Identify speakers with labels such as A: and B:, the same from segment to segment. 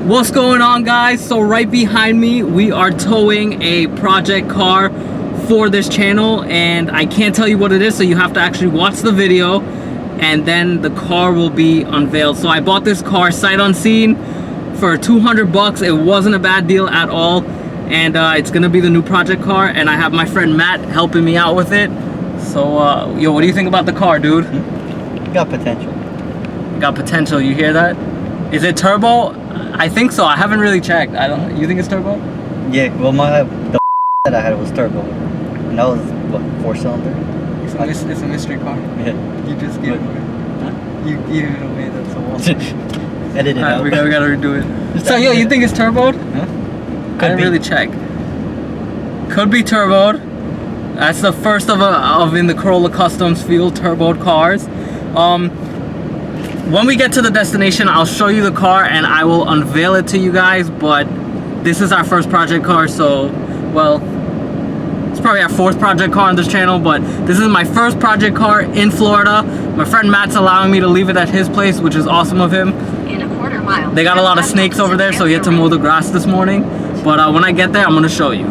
A: What's going on, guys? So right behind me we are towing a project car for this channel, and I can't tell you what it is, so you have to actually watch the video and then the car will be unveiled. So I bought this car sight unseen for 200 bucks. It wasn't a bad deal at all, and it's gonna be the new project car, and I have my friend Matt helping me out with it. So yo, what do you think about the car, dude?
B: Got potential.
A: Got potential, you hear that? Is it turbo? I think so. I haven't really checked. I don't. You think it's turbo?
B: Yeah. Well, the that I had was turbo, and that was what, 4-cylinder.
A: It's a mystery car.
B: Yeah.
A: You just gave it away. Huh? You gave it away. That's so awesome.
B: Edit it out.
A: We gotta redo it. So yo, you think it's turboed?
B: Huh?
A: I didn't really check. Could be turboed. That's the first of in the Corolla Customs field, turboed cars. When we get to the destination, I'll show you the car and I will unveil it to you guys, but this is our first project car, so, well, it's probably our fourth project car on this channel, but this is my first project car in Florida. My friend Matt's allowing me to leave it at his place, which is awesome of him.
C: In a quarter mile.
A: They got a lot of snakes over there, so he had to mow the grass this morning, but when I get there, I'm gonna show you.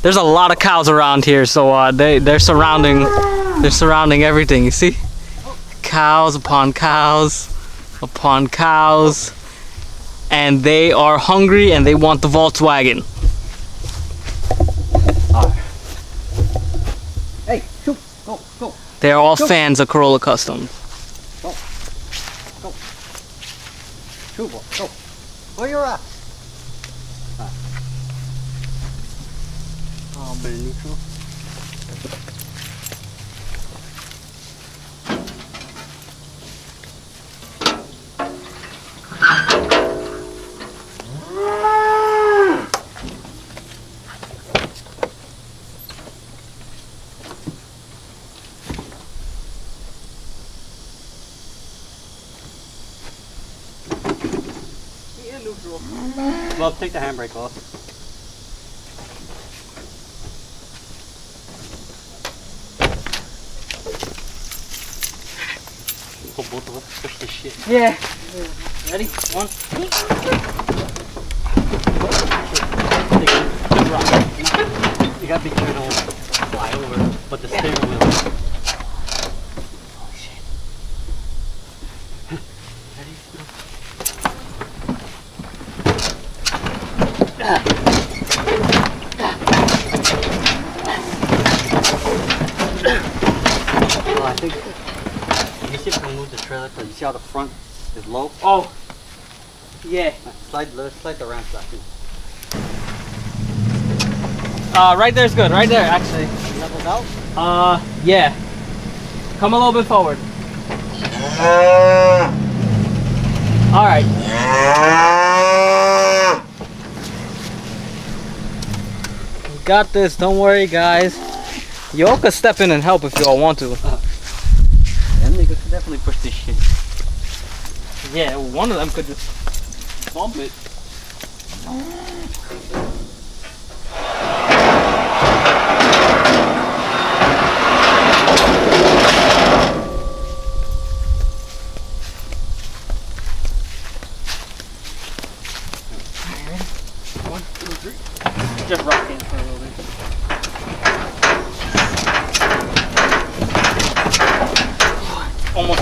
A: There's a lot of cows around here, so they're surrounding everything. You see, cows upon cows upon cows, and they are hungry and they want the Volkswagen.
B: Hey, shoot, go.
A: They're all fans of Corolla Customs.
B: Go. Shoot, go. Where you're at? Put it in neutral.
A: Yeah, neutral.
B: Well, take the handbrake off. Both of us push this shit.
A: Yeah. Ready? One.
B: You gotta be careful to fly over, but the steering wheel. Oh shit. Ready? Well, I think. You see if I can move the trailer, because you see how the front is low?
A: Oh. Yeah.
B: Let's slide the ramp back in.
A: Right there's good. Right there, actually.
B: Leveled out?
A: Yeah. Come a little bit forward. All right. We got this. Don't worry, guys. Y'all could step in and help if y'all want to.
B: Them niggas could definitely push this shit.
A: Yeah, one of them could just bump it. Just rocking for a little bit. Almost.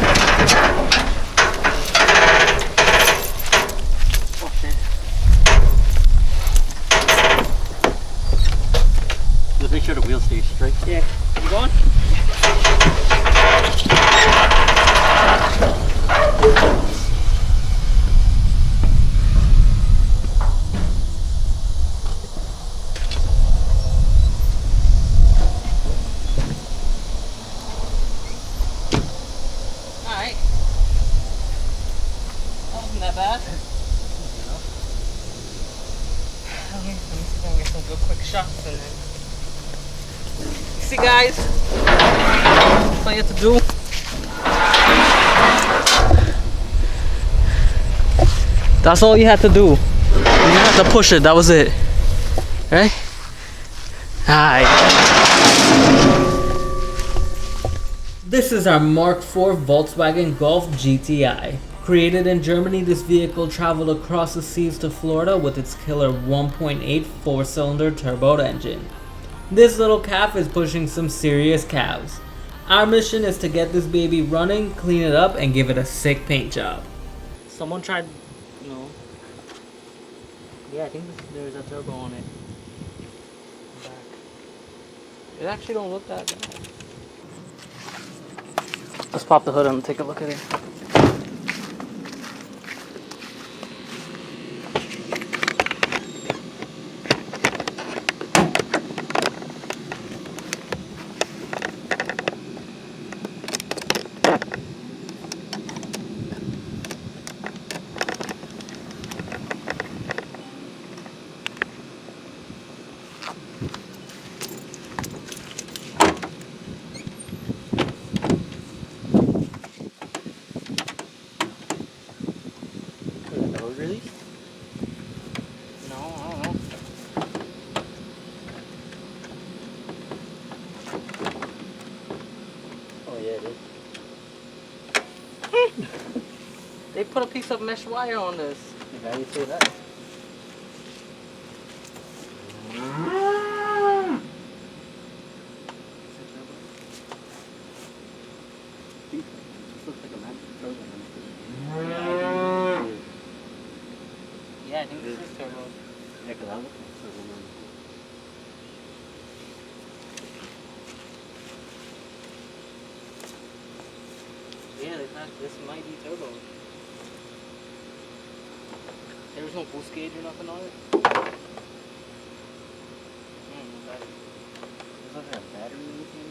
A: Oh shit.
B: Just make sure the wheel stays straight.
A: Yeah. You going? that bad. Let me see if I can get some good quick shots in there. See guys, that's all you have to do. That's all you had to do. You didn't have to push it, that was it. Right? Alright. This is our Mark IV Volkswagen Golf GTI. Created in Germany, this vehicle traveled across the seas to Florida with its killer 1.8 4-cylinder turbo engine. This little calf is pushing some serious calves. Our mission is to get this baby running, clean it up, and give it a sick paint job. Someone tried, no. Yeah, I think there's a turbo on it. Back. It actually don't look that bad. Let's pop the hood and take a look at it. Release? No, I don't know. Oh yeah, it is. They put a piece of mesh wire on this. How do you say that? Yeah, I think this is turbo. Yeah, because I look like turbo. Yeah, this might be turbo. There was no boost gauge or nothing on it? There's like a battery in this thing.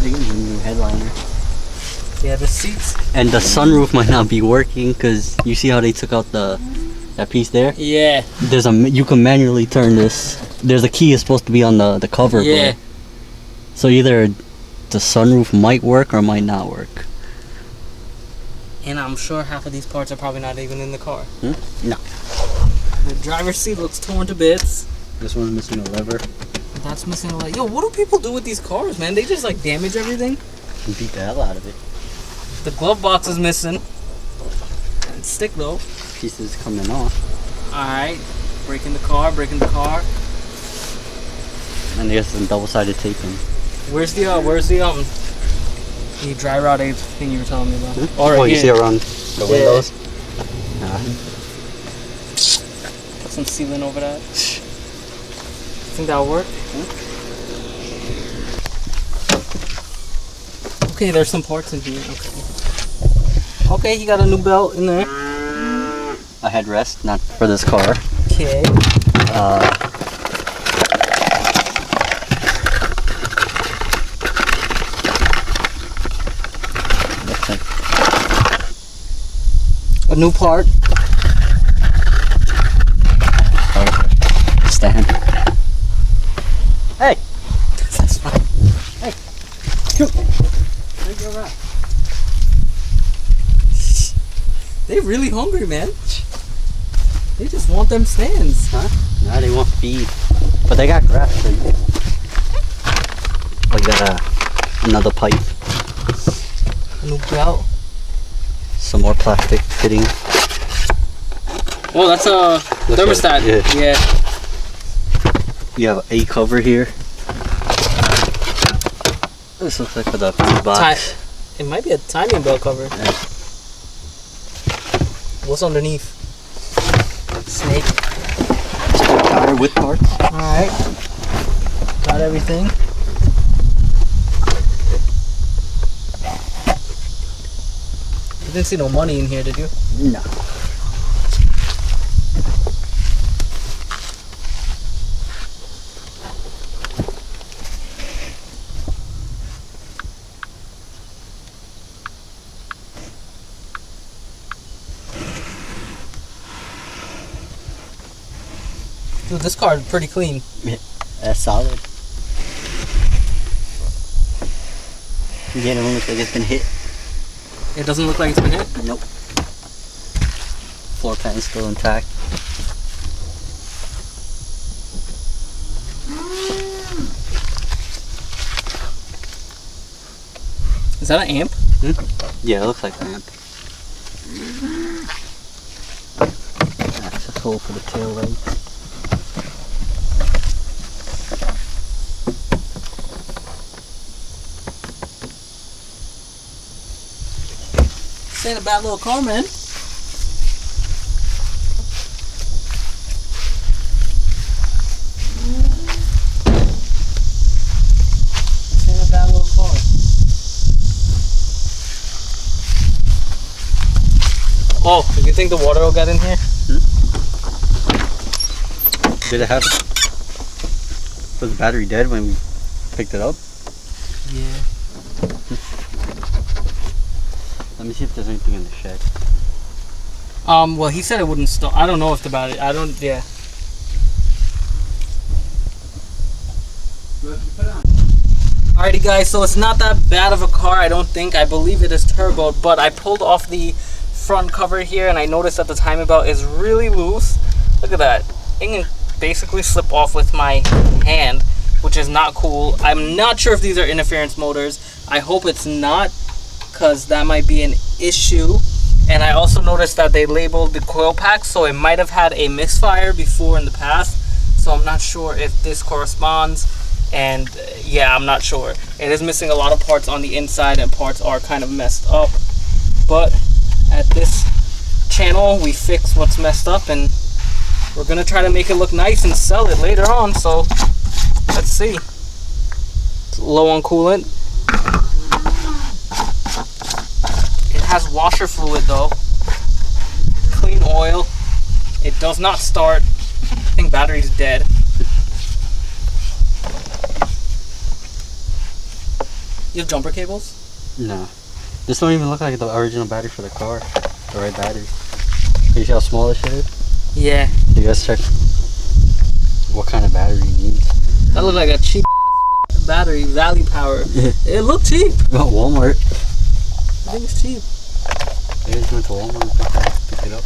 A: New headliner. Yeah, the seats. And the sunroof might not be working because you see how they took out that piece there? Yeah. There's you can manually turn this. There's a key is supposed to be on the cover. Yeah. So either the sunroof might work or might not work. And I'm sure half of these parts are probably not even in the car. No. The driver's seat looks torn to bits. This one's missing a lever. That's missing a lever. Yo, what do people do with these cars, man? They just like damage everything. And beat the hell out of it. The glove box is missing. It's stick though. Pieces coming off. Alright. Breaking the car. And there's some double-sided taping. Where's the dry rot aid thing you were telling me about? Oh, you see around the windows? Put some sealant over that. Think that'll work? Okay, there's some parts in here. Okay, he got a new belt in there. A headrest, not for this car. Okay. A new part. Stand. Hey! That's fine. Hey! Shoot! Where'd you go around? They're really hungry, man. They just want them stands. Huh? No, they want feed. But they got grass too. Oh, you got another pipe. A new belt. Some more plastic fitting. Oh, that's a thermostat. Yeah. You have a cover here.
B: This looks like for the box.
A: It might be a timing belt cover.
B: Yeah.
A: What's underneath? Snake.
B: Counter with parts.
A: Alright. Got everything. You didn't see no money in here, did you?
B: No.
A: Dude, this car is pretty clean.
B: Yeah, that's solid. Again, it don't look like it's been hit.
A: It doesn't look like it's been hit?
B: Nope. Floor pan is still intact.
A: Is that an amp?
B: Yeah, it looks like an amp. Access hole for the tail lights.
A: This ain't a bad little car, man. This ain't a bad little car. Oh, do you think the water will get in here?
B: Did it have... Was the battery dead when we picked it up?
A: Yeah.
B: Let me see if there's anything in the shed.
A: Well, he said it wouldn't stop. I don't know if the battery... yeah. Alrighty guys, so it's not that bad of a car, I don't think. I believe it is turboed, but I pulled off the front cover here and I noticed that the timing belt is really loose. Look at that. It can basically slip off with my hand, which is not cool. I'm not sure if these are interference motors. I hope it's not, because that might be an issue. And I also noticed that they labeled the coil pack, so it might have had a misfire before in the past. So I'm not sure if this corresponds. And yeah, I'm not sure. It is missing a lot of parts on the inside and parts are kind of messed up. But at this channel, we fix what's messed up and we're gonna try to make it look nice and sell it later on. So let's see. It's low on coolant. It has washer fluid though. Clean oil. It does not start. I think battery's dead. You have jumper cables?
B: No. This don't even look like the original battery for the car. The right battery. Can you see how small this shit is?
A: Yeah.
B: You guys check what kind of battery you need.
A: That looked like a cheap ass battery, Valley Power.
B: Yeah.
A: It looked cheap.
B: Well, Walmart.
A: I think it's cheap.
B: Maybe just went to Walmart and picked it up.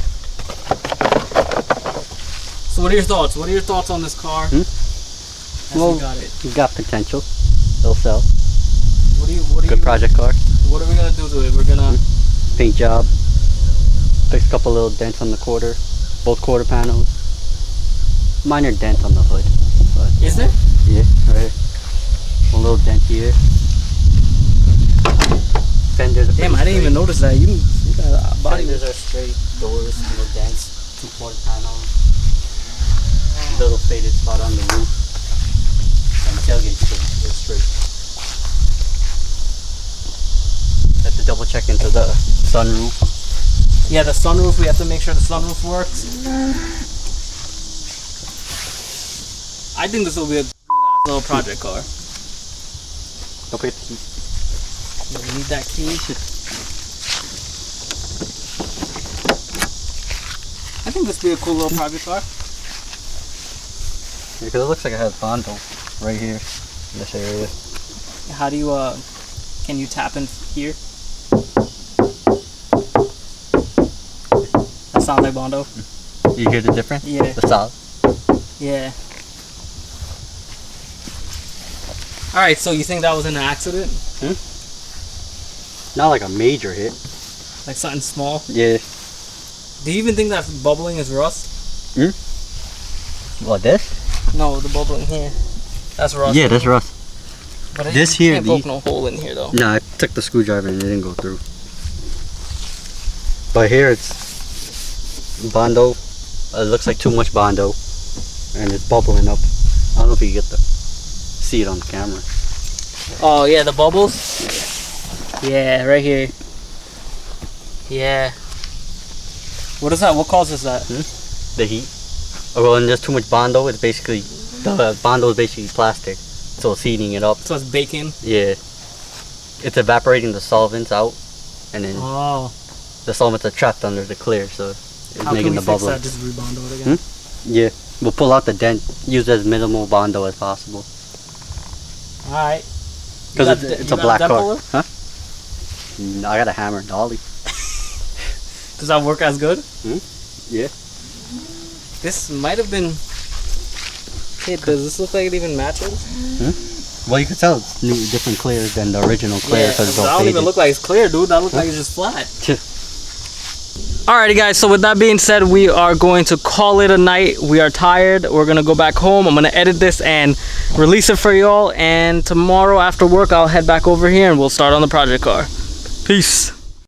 A: So what are your thoughts? What are your thoughts on this car?
B: Well,
A: we got it.
B: You got potential. It'll sell. Good project car.
A: What are we gonna do to it? We're gonna
B: paint job. Fix a couple little dents on the quarter, both quarter panels. Minor dent on the hood. But
A: is there?
B: yeah, right. One little dent here. Fenders.
A: Damn, I didn't even notice that. You got a body.
B: Fenders are straight. Doors, no dents. 2 quarter panels. Little faded spot on the roof. And tailgate is straight. Have to double check into the sunroof.
A: Yeah, the sunroof. We have to make sure the sunroof works. I think this will be a little project car.
B: Don't forget the key.
A: Yeah, we need that key. I think this will be a cool little project car.
B: Yeah, because it looks like it has Bondo right here in this area.
A: How do you can you tap in here? That sounds like Bondo.
B: You hear the difference?
A: Yeah.
B: The solid.
A: Yeah. Alright, so you think that was an accident?
B: Not like a major hit.
A: Like something small?
B: Yeah.
A: Do you even think that bubbling is rust?
B: What, this?
A: No, the bubbling here. That's rust.
B: Yeah, that's rust.
A: But
B: This here,
A: can't poke no hole in here though.
B: No, I took the screwdriver and it didn't go through. But here it's Bondo. It looks like too much Bondo, and it's bubbling up. I don't know if you get to see it on the camera.
A: Oh yeah, the bubbles. Yeah, right here. Yeah. What is that? What causes that?
B: The heat. Oh, well, when there's too much Bondo, it's basically the Bondo is basically plastic, so it's heating it up.
A: So it's baking.
B: Yeah. It's evaporating the solvents out, and then the solvents are trapped under the clear, so it's making the bubble.
A: How can we fix that? Just rebondo it again?
B: Yeah. We'll pull out the dent. Use as minimal Bondo as possible.
A: All right.
B: Because it's a black car. Huh? No, I got a hammer and dolly.
A: Does that work as good?
B: Yeah.
A: This might have been... Hey, does this look like it even matches?
B: Well, you can tell it's different clear than the original clear.
A: Yeah,
B: because
A: that don't even look like it's clear, dude. That looks like it's just flat. Alrighty guys, so with that being said, we are going to call it a night. We are tired. We're gonna go back home. I'm gonna edit this and release it for y'all, and tomorrow after work I'll head back over here and we'll start on the project car. Peace.